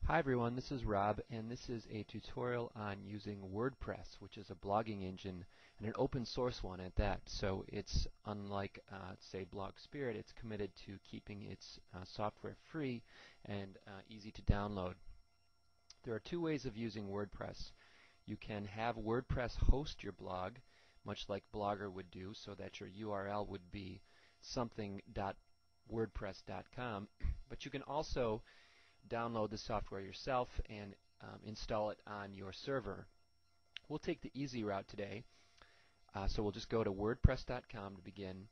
Hi everyone, this is Rob, and this is a tutorial on using WordPress, which is a blogging engine and an open source one at that. So it's unlike, say, BlogSpirit. It's committed to keeping its software free and easy to download. There are two ways of using WordPress. You can have WordPress host your blog, much like Blogger would do, so that your URL would be something.wordpress.com. But you can also download the software yourself and install it on your server. We'll take the easy route today. So we'll just go to wordpress.com to begin,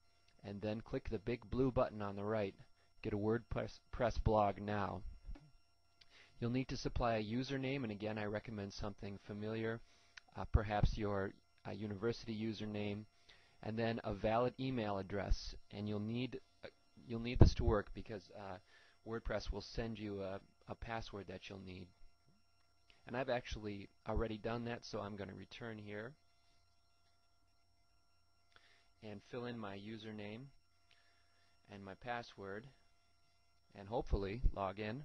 and then click the big blue button on the right, Get a WordPress blog now. You'll need to supply a username, and again I recommend something familiar, perhaps your university username, and then a valid email address. And you'll need this to work because WordPress will send you a password that you'll need. And I've actually already done that, so I'm going to return here and fill in my username and my password and hopefully log in.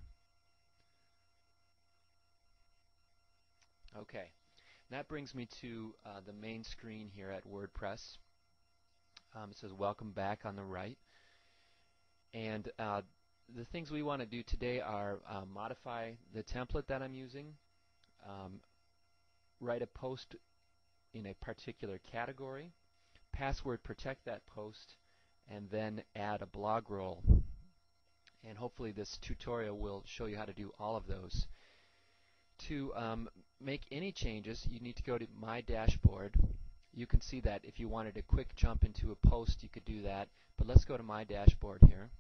Okay, that brings me to the main screen here at WordPress. It says welcome back on the right, and the things we want to do today are modify the template that I'm using, write a post in a particular category, password protect that post, and then add a blog roll. And hopefully this tutorial will show you how to do all of those. To make any changes, you need to go to My Dashboard. You can see that if you wanted a quick jump into a post, you could do that. But let's go to My Dashboard here.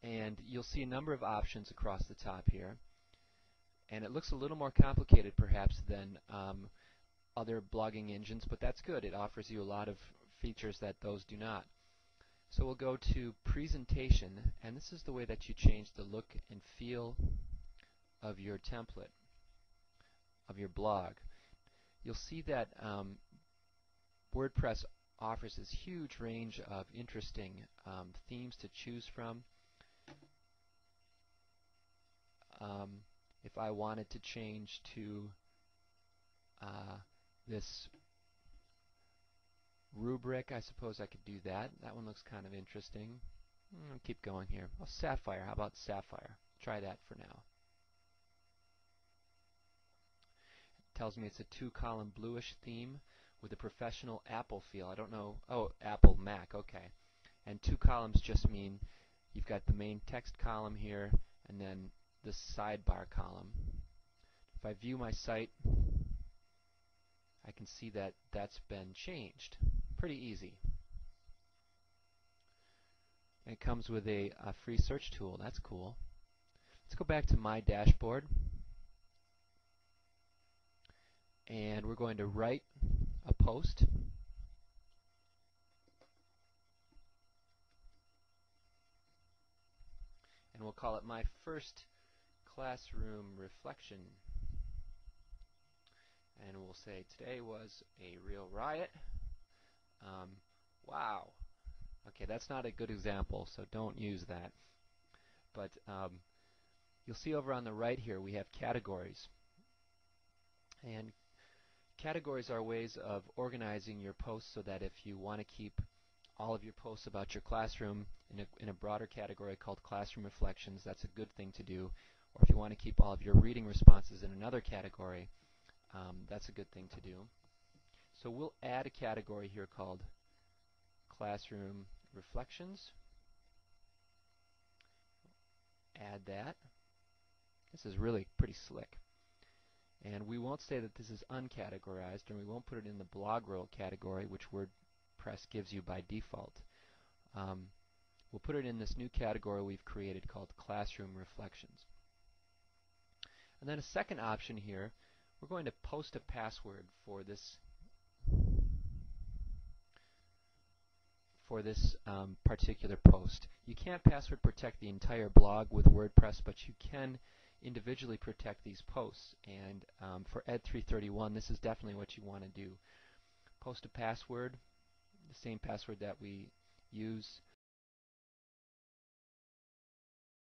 And you'll see a number of options across the top here. And it looks a little more complicated perhaps than other blogging engines, but that's good. It offers you a lot of features that those do not. So we'll go to Presentation, and this is the way that you change the look and feel of your template, of your blog. You'll see that WordPress offers this huge range of interesting themes to choose from. If I wanted to change to this rubric, I suppose I could do that. That one looks kind of interesting. I'll keep going here. Oh, Sapphire. How about Sapphire? Try that for now. It tells me it's a two-column bluish theme with a professional Apple feel. I don't know. Oh, Apple Mac. Okay. And two columns just mean you've got the main text column here and then the sidebar column. If I view my site, I can see that that's been changed. Pretty easy. And it comes with a free search tool. That's cool. Let's go back to My Dashboard. And we're going to write a post. And we'll call it My First Classroom Reflection. And we'll say today was a real riot. Wow. Okay, that's not a good example, so don't use that. But you'll see over on the right here we have categories. And categories are ways of organizing your posts so that if you want to keep all of your posts about your classroom in a broader category called Classroom Reflections, that's a good thing to do. Or if you want to keep all of your reading responses in another category, that's a good thing to do. So we'll add a category here called Classroom Reflections. Add that. This is really pretty slick. And we won't say that this is uncategorized, and we won't put it in the blog roll category, which WordPress gives you by default. We'll put it in this new category we've created called Classroom Reflections. And then a second option here, we're going to post a password for this particular post. You can't password protect the entire blog with WordPress, but you can individually protect these posts. And for Ed 331, this is definitely what you want to do. Post a password, the same password that we use